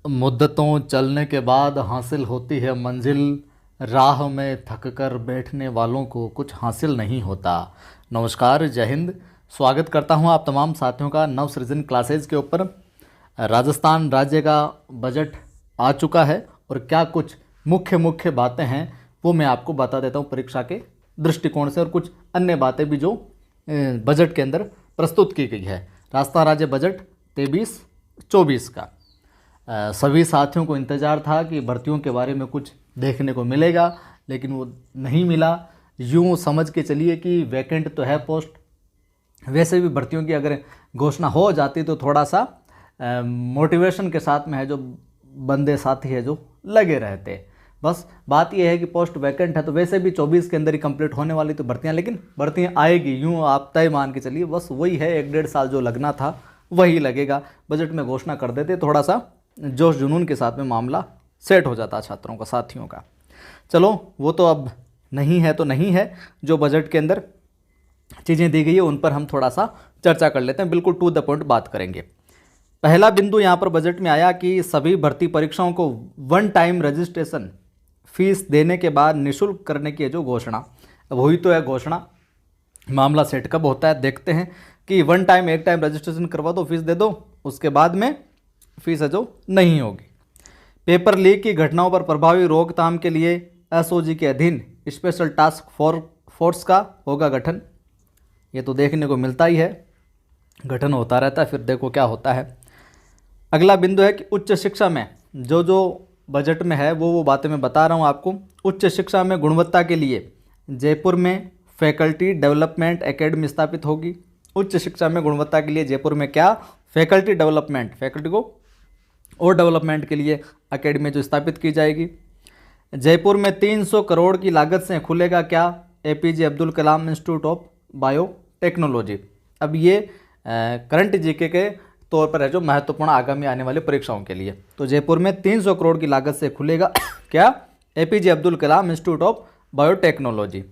मुद्दतों चलने के बाद हासिल होती है मंजिल, राह में थककर बैठने वालों को कुछ हासिल नहीं होता। नमस्कार, जय हिंद। स्वागत करता हूं आप तमाम साथियों का नव सृजन क्लासेज के ऊपर। राजस्थान राज्य का बजट आ चुका है और क्या कुछ मुख्य मुख्य बातें हैं वो मैं आपको बता देता हूं परीक्षा के दृष्टिकोण से, और कुछ अन्य बातें भी जो बजट के अंदर प्रस्तुत की गई है। राजस्थान राज्य बजट 23-24 का सभी साथियों को इंतज़ार था कि भर्तियों के बारे में कुछ देखने को मिलेगा, लेकिन वो नहीं मिला। यूँ समझ के चलिए कि वैकेंट तो है पोस्ट, वैसे भी भर्तियों की अगर घोषणा हो जाती तो थोड़ा सा मोटिवेशन के साथ में है जो बंदे साथी है जो लगे रहते। बस बात यह है कि पोस्ट वैकेंट है तो वैसे भी 24 के अंदर ही कंप्लीट होने वाली तो भर्तियाँ, लेकिन भर्तियाँ आएगी, यूँ आप तय मान के चलिए। बस वही है, 1-1.5 साल जो लगना था वही लगेगा। बजट में घोषणा कर देते थोड़ा सा जोश जुनून के साथ में मामला सेट हो जाता छात्रों का, साथियों का। चलो वो तो अब नहीं है तो नहीं है, जो बजट के अंदर चीज़ें दी गई है उन पर हम थोड़ा सा चर्चा कर लेते हैं। बिल्कुल टू द पॉइंट बात करेंगे। पहला बिंदु यहाँ पर बजट में आया कि सभी भर्ती परीक्षाओं को वन टाइम रजिस्ट्रेशन फीस देने के बाद निःशुल्क करने की है जो घोषणा। अब हुई तो है घोषणा, मामला सेट कब होता है देखते हैं कि एक टाइम रजिस्ट्रेशन करवा दो, फीस दे दो, उसके बाद में फीस है जो नहीं होगी। पेपर लीक की घटनाओं पर प्रभावी रोकथाम के लिए एसओजी के अधीन स्पेशल टास्क फोर्स का होगा गठन। ये तो देखने को मिलता ही है, गठन होता रहता है, फिर देखो क्या होता है। अगला बिंदु है कि उच्च शिक्षा में जो बजट में है वो बातें मैं बता रहा हूँ आपको। उच्च शिक्षा में गुणवत्ता के लिए जयपुर में फैकल्टी डेवलपमेंट एकेडमी स्थापित होगी। उच्च शिक्षा में गुणवत्ता के लिए जयपुर में क्या फैकल्टी डेवलपमेंट, फैकल्टी को और डेवलपमेंट के लिए अकेडमी जो स्थापित की जाएगी। जयपुर में 300 करोड़ की लागत से खुलेगा क्या APJ Abdul Kalam institute of biotechnology. अब ये करंट जीके के तौर पर है जो महत्वपूर्ण आगामी आने वाली परीक्षाओं के लिए। तो जयपुर में 300 करोड़ की लागत से खुलेगा क्या APJ Abdul Kalam institute of biotechnology.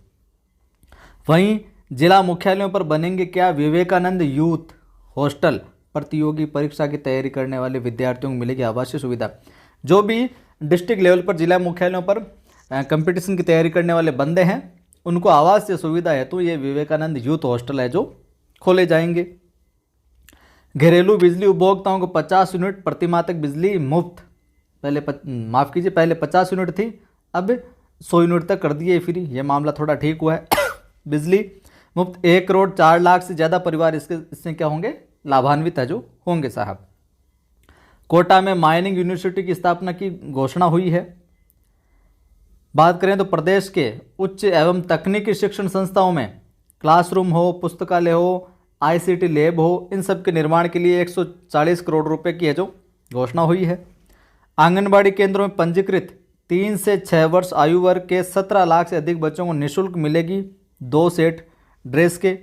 वहीं जिला मुख्यालयों पर बनेंगे क्या विवेकानंद यूथ हॉस्टल। प्रतियोगी परीक्षा की तैयारी करने वाले विद्यार्थियों को मिलेगी आवासीय सुविधा। जो भी डिस्ट्रिक्ट लेवल पर जिला मुख्यालयों पर कंपटीशन की तैयारी करने वाले बंदे हैं उनको आवासीय सुविधा है तो ये विवेकानंद यूथ हॉस्टल है जो खोले जाएंगे। घरेलू बिजली उपभोक्ताओं को 50 यूनिट प्रतिमाह तक बिजली मुफ्त। पहले 50 यूनिट थी, अब 100 यूनिट तक कर दिए फ्री। ये मामला थोड़ा ठीक हुआ है। बिजली मुफ्त 1 करोड़ 4 लाख से ज़्यादा परिवार इससे क्या होंगे, लाभान्वित है जो होंगे साहब। कोटा में माइनिंग यूनिवर्सिटी की स्थापना की घोषणा हुई है। बात करें तो प्रदेश के उच्च एवं तकनीकी शिक्षण संस्थाओं में क्लासरूम हो, पुस्तकालय हो, आईसीटी लैब हो, इन सब के निर्माण के लिए 140 करोड़ रुपए की है जो घोषणा हुई है। आंगनबाड़ी केंद्रों में पंजीकृत 3 से 6 वर्ष आयु वर्ग के 17 लाख से अधिक बच्चों को निःशुल्क मिलेगी 2 सेट ड्रेस के।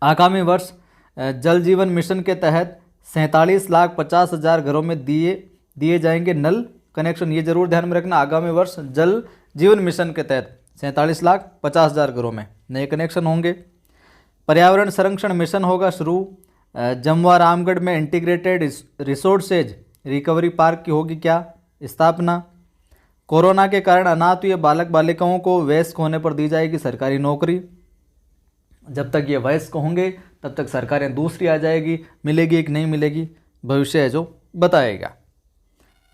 आगामी वर्ष जल जीवन मिशन के तहत 47,50,000 घरों में दिए जाएंगे नल कनेक्शन। ये जरूर ध्यान में रखना, आगामी वर्ष जल जीवन मिशन के तहत 47,50,000 घरों में नए कनेक्शन होंगे। पर्यावरण संरक्षण मिशन होगा शुरू। जमवा रामगढ़ में इंटीग्रेटेड रिसोर्सेज रिकवरी पार्क की होगी क्या स्थापना। कोरोना के कारण अनाथ हुए बालक बालिकाओं को वयस्क होने पर दी जाएगी सरकारी नौकरी। जब तक ये वयस्क होंगे तब तक सरकारें दूसरी आ जाएगी, मिलेगी कि नहीं मिलेगी भविष्य है जो बताएगा।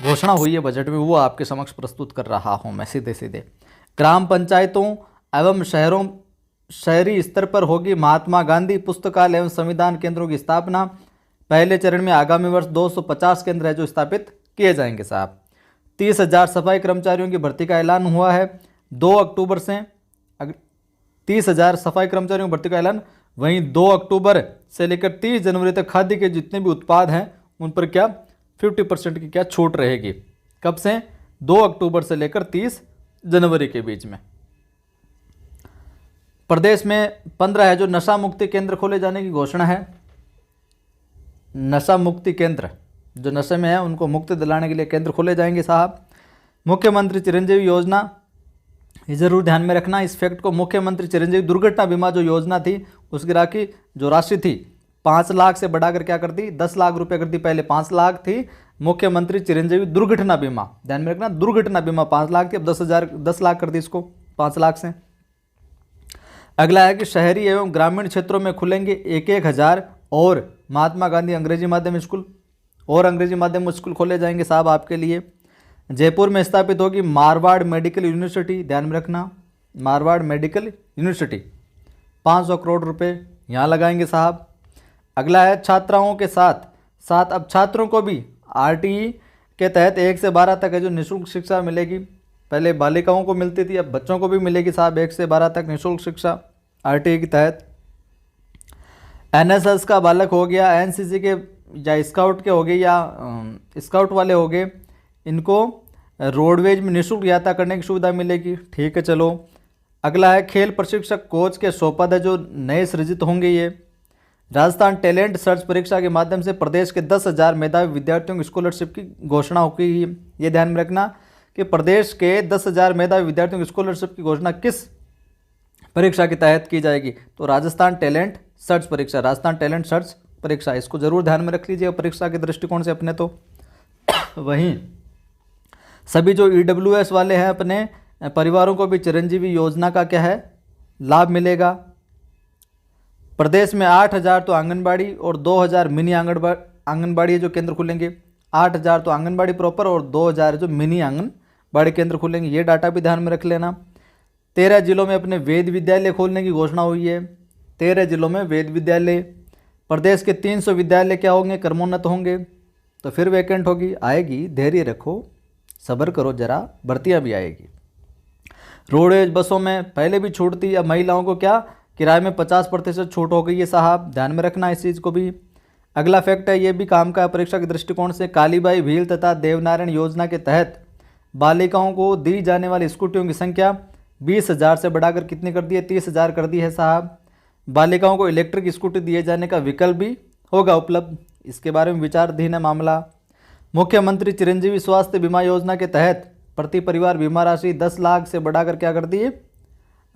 घोषणा हुई है बजट में, वो आपके समक्ष प्रस्तुत कर रहा हूँ मैं सीधे सीधे। ग्राम पंचायतों एवं शहरी स्तर पर होगी महात्मा गांधी पुस्तकालय एवं संविधान केंद्रों की स्थापना। पहले चरण में आगामी वर्ष 250 केंद्र है जो स्थापित किए जाएंगे साहब। 30,000 सफाई कर्मचारियों की भर्ती का ऐलान हुआ है 2 अक्टूबर से। 30,000 सफाई कर्मचारियों की भर्ती का ऐलान। वहीं 2 अक्टूबर से लेकर 30 जनवरी तक खाद्य के जितने भी उत्पाद हैं उन पर क्या 50% की क्या छूट रहेगी। कब से? 2 अक्टूबर से लेकर 30 जनवरी के बीच में। प्रदेश में 15 है जो नशा मुक्ति केंद्र खोले जाने की घोषणा है। नशा मुक्ति केंद्र, जो नशे में है उनको मुक्ति दिलाने के लिए केंद्र खोले जाएंगे साहब। मुख्यमंत्री चिरंजीवी योजना, ये जरूर ध्यान में रखना इस फैक्ट को। मुख्यमंत्री चिरंजीवी दुर्घटना बीमा जो योजना थी उसकी राशि जो राशि थी 5 लाख से बढ़ाकर क्या कर दी 10 लाख रुपए कर दी। पहले 5 लाख थी, मुख्यमंत्री चिरंजीवी दुर्घटना बीमा, ध्यान में रखना, दुर्घटना बीमा 5 लाख थी, अब 10 लाख कर दी इसको 5 लाख से। अगला है कि शहरी एवं ग्रामीण क्षेत्रों में खुलेंगे 1,000 और महात्मा गांधी अंग्रेजी माध्यम स्कूल, और अंग्रेजी माध्यम स्कूल खोले जाएंगे साहब आपके लिए। जयपुर में स्थापित होगी मारवाड़ मेडिकल यूनिवर्सिटी, ध्यान में रखना, मारवाड़ मेडिकल यूनिवर्सिटी, 500 करोड़ रुपए यहाँ लगाएंगे साहब। अगला है छात्राओं के साथ साथ अब छात्रों को भी आरटीई के तहत 1 से 12 तक है जो निःशुल्क शिक्षा मिलेगी। पहले बालिकाओं को मिलती थी, अब बच्चों को भी मिलेगी साहब 1 से 12 तक निःशुल्क शिक्षा आरटीई के तहत। एनएसएस का बालक हो गया, एनसीसी के या स्काउट के हो गए या स्काउट वाले हो गए, इनको रोडवेज में निःशुल्क यात्रा करने की सुविधा मिलेगी। ठीक है, चलो। अगला है खेल प्रशिक्षक कोच के 100 पद है जो नए सृजित होंगे। ये राजस्थान टैलेंट सर्च परीक्षा के माध्यम से प्रदेश के 10,000 मेधावी विद्यार्थियों की स्कॉलरशिप की घोषणा होगी। ये ध्यान में रखना कि प्रदेश के 10,000 मेधावी विद्यार्थियों की स्कॉलरशिप की घोषणा किस परीक्षा के तहत की जाएगी, तो राजस्थान टैलेंट सर्च परीक्षा, राजस्थान टैलेंट सर्च परीक्षा, इसको जरूर ध्यान में रख लीजिए परीक्षा के दृष्टिकोण से अपने। तो वहीं सभी जो ईडब्ल्यूएस वाले हैं अपने परिवारों को भी चिरंजीवी योजना का क्या है लाभ मिलेगा। प्रदेश में 8,000 तो आंगनबाड़ी और 2,000 मिनी आंगनबाड़ी जो केंद्र खुलेंगे, 8,000 तो आंगनबाड़ी प्रॉपर और 2,000 जो मिनी आंगनबाड़ी केंद्र खुलेंगे, ये डाटा भी ध्यान में रख लेना। 13 जिलों में अपने वेद विद्यालय खोलने की घोषणा हुई है, 13 जिलों में वेद विद्यालय। प्रदेश के 300 विद्यालय क्या होंगे, क्रमोन्नत होंगे, तो फिर वैकेंट होगी, आएगी, धैर्य रखो, सब्र करो जरा, भर्तियाँ भी आएगी। रोडवेज बसों में पहले भी छूट थी, अब महिलाओं को क्या किराए में 50% छूट हो गई है साहब, ध्यान में रखना इस चीज़ को भी। अगला फैक्ट है, ये भी काम का परीक्षा के दृष्टिकोण से, कालीबाई भील तथा देवनारायण योजना के तहत बालिकाओं को दी जाने वाली स्कूटियों की संख्या 20,000 से बढ़ाकर कितनी कर दी है, 30,000 कर दी है साहब। बालिकाओं को इलेक्ट्रिक स्कूटी दिए जाने का विकल्प भी होगा उपलब्ध, इसके बारे में विचाराधीन है मामला। मुख्यमंत्री चिरंजीवी स्वास्थ्य बीमा योजना के तहत प्रति परिवार बीमा राशि 10 लाख से बढ़ाकर क्या कर दी है,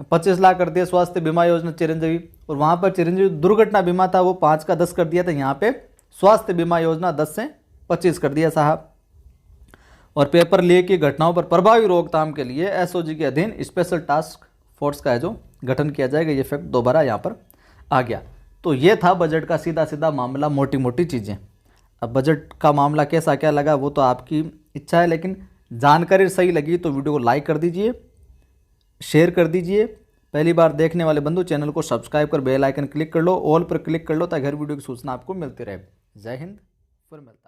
25 लाख कर दिया स्वास्थ्य बीमा योजना चिरंजीवी। और वहाँ पर चिरंजीवी दुर्घटना बीमा था वो 5 का 10 कर दिया था, यहाँ पे स्वास्थ्य बीमा योजना 10 से 25 कर दिया साहब। और पेपर लीक की घटनाओं पर प्रभावी रोकथाम के लिए एसओजी के अधीन स्पेशल टास्क फोर्स का है जो गठन किया जाएगा। ये फैक्ट दोबारा यहाँ पर आ गया। तो ये था बजट का सीधा सीधा मामला, मोटी मोटी चीज़ें। अब बजट का मामला कैसा क्या लगा वो तो आपकी इच्छा है, लेकिन जानकारी सही लगी तो वीडियो को लाइक कर दीजिए, शेयर कर दीजिए। पहली बार देखने वाले बंधु चैनल को सब्सक्राइब कर बेल आइकन क्लिक कर लो, ऑल पर क्लिक कर लो ताकि हर वीडियो की सूचना आपको मिलती रहे। जय हिंद, फिर मिलते हैं।